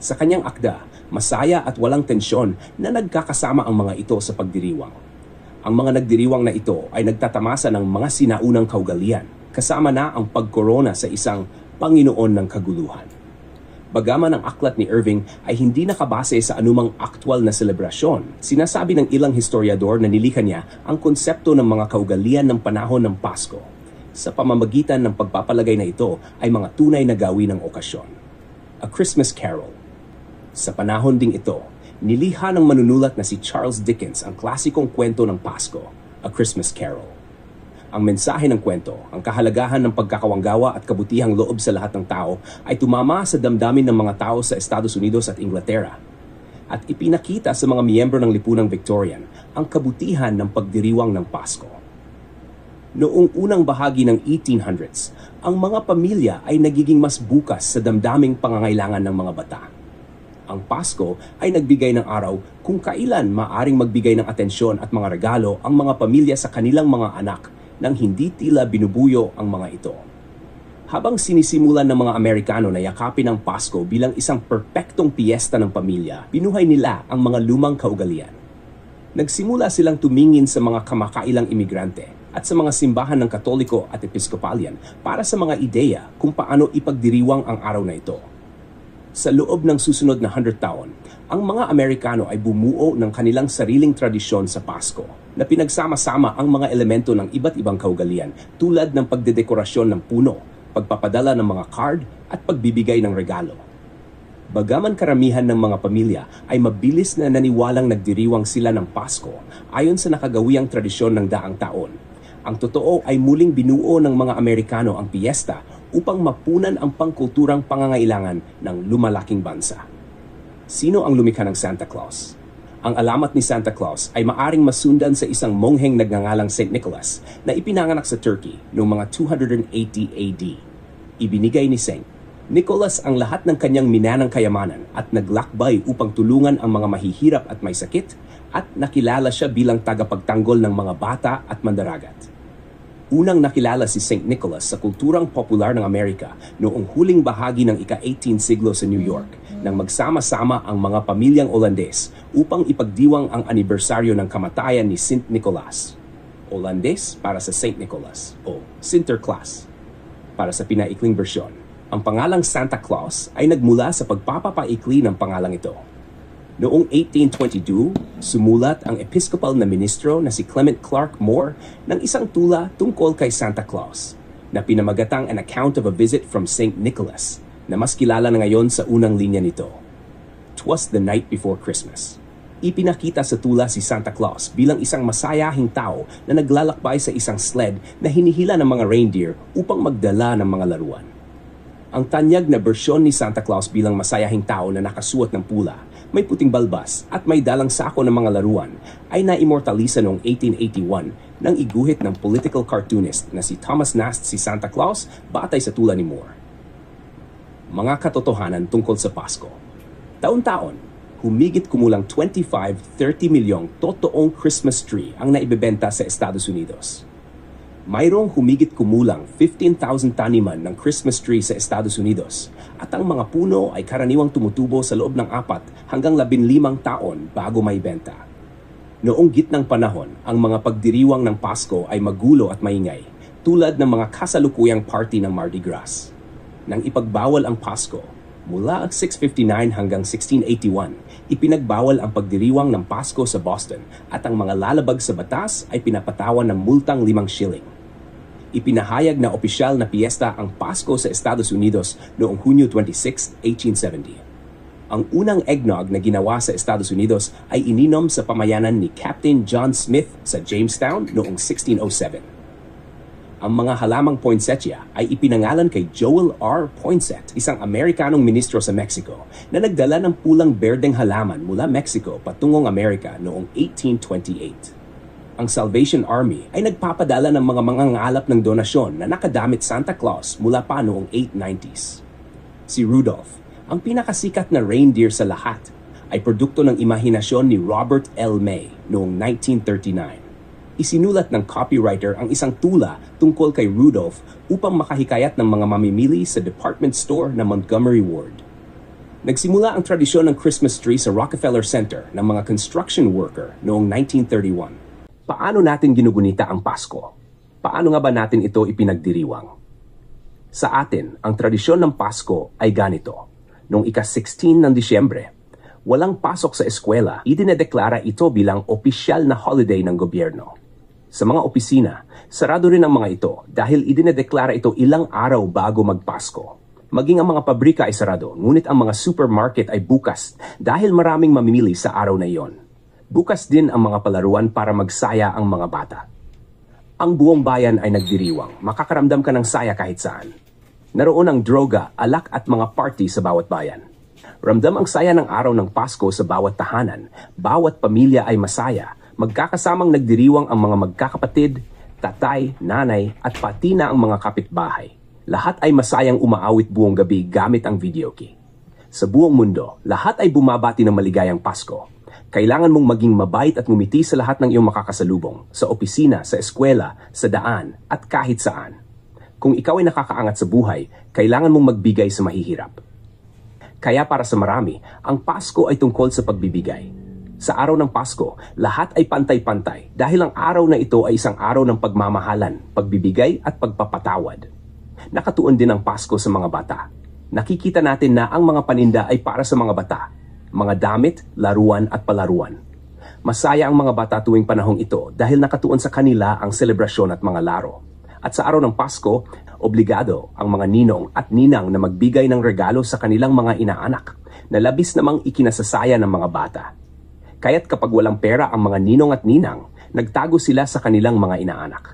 Sa kanyang akda, masaya at walang tensyon na nagkakasama ang mga ito sa pagdiriwang. Ang mga nagdiriwang na ito ay nagtatamasa ng mga sinaunang kaugalian, kasama na ang pagkorona sa isang Panginoon ng kaguluhan. Bagaman ang aklat ni Irving ay hindi nakabase sa anumang aktwal na selebrasyon, sinasabi ng ilang historiador na nilikha niya ang konsepto ng mga kaugalian ng panahon ng Pasko. Sa pamamagitan ng pagpapalagay na ito ay mga tunay na gawin ng okasyon. A Christmas Carol. Sa panahon ding ito, nilikha ng manunulat na si Charles Dickens ang klasikong kwento ng Pasko, A Christmas Carol. Ang mensahe ng kwento, ang kahalagahan ng pagkakawanggawa at kabutihang loob sa lahat ng tao ay tumama sa damdamin ng mga tao sa Estados Unidos at Inglaterra. At ipinakita sa mga miyembro ng lipunang Victorian ang kabutihan ng pagdiriwang ng Pasko. Noong unang bahagi ng 1800s, ang mga pamilya ay nagiging mas bukas sa damdaming pangangailangan ng mga bata. Ang Pasko ay nagbigay ng araw kung kailan maaring magbigay ng atensyon at mga regalo ang mga pamilya sa kanilang mga anak nang hindi tila binubuyo ang mga ito. Habang sinisimulan ng mga Amerikano na yakapin ang Pasko bilang isang perpektong piyesta ng pamilya, binuhay nila ang mga lumang kaugalian. Nagsimula silang tumingin sa mga kamakailang imigrante at sa mga simbahan ng Katoliko at Episkopalian para sa mga ideya kung paano ipagdiriwang ang araw na ito. Sa loob ng susunod na 100 taon, ang mga Amerikano ay bumuo ng kanilang sariling tradisyon sa Pasko na pinagsama-sama ang mga elemento ng iba't ibang kaugalian tulad ng pagdedekorasyon ng puno, pagpapadala ng mga card at pagbibigay ng regalo. Bagaman karamihan ng mga pamilya ay mabilis na naniwalang nagdiriwang sila ng Pasko ayon sa nakagawiang tradisyon ng daang taon, ang totoo ay muling binuo ng mga Amerikano ang piyesta upang mapunan ang pangkulturang pangangailangan ng lumalaking bansa. Sino ang lumikha ng Santa Claus? Ang alamat ni Santa Claus ay maaring masundan sa isang mongheng nagngangalang St. Nicholas na ipinanganak sa Turkey noong mga 280 AD. Ibinigay ni St. Nicholas ang lahat ng kanyang minanang kayamanan at naglakbay upang tulungan ang mga mahihirap at may sakit at nakilala siya bilang tagapagtanggol ng mga bata at mandaragat. Unang nakilala si St. Nicholas sa kulturang popular ng Amerika noong huling bahagi ng ika-18 siglo sa New York nang magsama-sama ang mga pamilyang Olandes upang ipagdiwang ang anibersaryo ng kamatayan ni St. Nicholas. Olandes para sa St. Nicholas o Sinterklaas. Para sa pinaikling bersyon, ang pangalang Santa Claus ay nagmula sa pagpapapaikli ng pangalang ito. Noong 1822, sumulat ang episcopal na ministro na si Clement Clark Moore ng isang tula tungkol kay Santa Claus na pinamagatang An Account of a Visit from St. Nicholas na mas kilala na ngayon sa unang linya nito. 'Twas the Night Before Christmas. Ipinakita sa tula si Santa Claus bilang isang masayahing tao na naglalakbay sa isang sled na hinihila ng mga reindeer upang magdala ng mga laruan. Ang tanyag na bersyon ni Santa Claus bilang masayahing tao na nakasuot ng pula, may puting balbas at may dalang sako ng mga laruan ay na-immortalisa noong 1881 nang iguhit ng political cartoonist na si Thomas Nast si Santa Claus batay sa tula ni Moore. Mga katotohanan tungkol sa Pasko. Taon-taon, humigit kumulang 25-30 milyong totoong Christmas tree ang naibebenta sa Estados Unidos. Mayroong humigit kumulang 15,000 taniman ng Christmas tree sa Estados Unidos at ang mga puno ay karaniwang tumutubo sa loob ng 4 hanggang 15 taon bago may benta. Noong gitnang panahon, ang mga pagdiriwang ng Pasko ay magulo at maingay, tulad ng mga kasalukuyang party ng Mardi Gras. Nang ipagbawal ang Pasko, mula 659 hanggang 1681, ipinagbawal ang pagdiriwang ng Pasko sa Boston at ang mga lalabag sa batas ay pinapatawan ng multang 5 shilling. Ipinahayag na opisyal na piyesta ang Pasko sa Estados Unidos noong Hunyo 26, 1870. Ang unang eggnog na ginawa sa Estados Unidos ay ininom sa pamayanan ni Captain John Smith sa Jamestown noong 1607. Ang mga halamang poinsettia ay ipinangalan kay Joel R. Poinsett, isang Amerikanong ministro sa Mexico na nagdala ng pulang berdeng halaman mula Mexico patungong Amerika noong 1828. Ang Salvation Army ay nagpapadala ng mga mangangalap ng donasyon na nakadamit Santa Claus mula pa noong 890s. Si Rudolph, ang pinakasikat na reindeer sa lahat, ay produkto ng imahinasyon ni Robert L. May noong 1939. Isinulat ng copywriter ang isang tula tungkol kay Rudolph upang makahikayat ng mga mamimili sa department store na Montgomery Ward. Nagsimula ang tradisyon ng Christmas tree sa Rockefeller Center ng mga construction worker noong 1931. Paano natin ginugunita ang Pasko? Paano nga ba natin ito ipinagdiriwang? Sa atin, ang tradisyon ng Pasko ay ganito. Noong ika-16 ng Disyembre, walang pasok sa eskwela, idinedeklara ito bilang opisyal na holiday ng gobyerno. Sa mga opisina, sarado rin ang mga ito dahil idinedeklara ito ilang araw bago magpasko. Maging ang mga pabrika ay sarado, ngunit ang mga supermarket ay bukas dahil maraming mamimili sa araw na iyon. Bukas din ang mga palaruan para magsaya ang mga bata. Ang buong bayan ay nagdiriwang, makakaramdam ka ng saya kahit saan. Naroon ang droga, alak at mga party sa bawat bayan. Ramdam ang saya ng araw ng Pasko sa bawat tahanan, bawat pamilya ay masaya, magkakasamang nagdiriwang ang mga magkakapatid, tatay, nanay at pati na ang mga kapitbahay. Lahat ay masayang umaawit buong gabi gamit ang video key. Sa buong mundo, lahat ay bumabati ng maligayang Pasko. Kailangan mong maging mabait at ngumiti sa lahat ng iyong makakasalubong, sa opisina, sa eskwela, sa daan, at kahit saan. Kung ikaw ay nakakaangat sa buhay, kailangan mong magbigay sa mahihirap. Kaya para sa marami, ang Pasko ay tungkol sa pagbibigay. Sa araw ng Pasko, lahat ay pantay-pantay dahil ang araw na ito ay isang araw ng pagmamahalan, pagbibigay at pagpapatawad. Nakatuon din ang Pasko sa mga bata. Nakikita natin na ang mga paninda ay para sa mga bata. Mga damit, laruan at palaruan. Masaya ang mga bata tuwing panahong ito dahil nakatuon sa kanila ang selebrasyon at mga laro. At sa araw ng Pasko, obligado ang mga ninong at ninang na magbigay ng regalo sa kanilang mga inaanak na labis namang ikinasasaya ng mga bata. Kaya't kapag walang pera ang mga ninong at ninang, nagtago sila sa kanilang mga inaanak.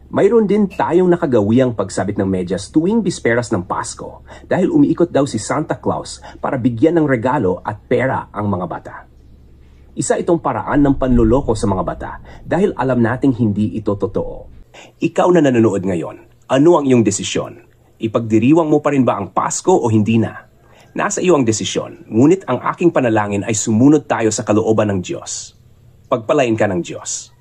Mayroon din tayong nakagawiang pagsabit ng medyas tuwing bisperas ng Pasko dahil umiikot daw si Santa Claus para bigyan ng regalo at pera ang mga bata. Isa itong paraan ng panloloko sa mga bata dahil alam nating hindi ito totoo. Ikaw na nanonood ngayon, ano ang iyong desisyon? Ipagdiriwang mo pa rin ba ang Pasko o hindi na? Nasa iyo ang desisyon, ngunit ang aking panalangin ay sumunod tayo sa kalooban ng Diyos. Pagpalain ka ng Diyos.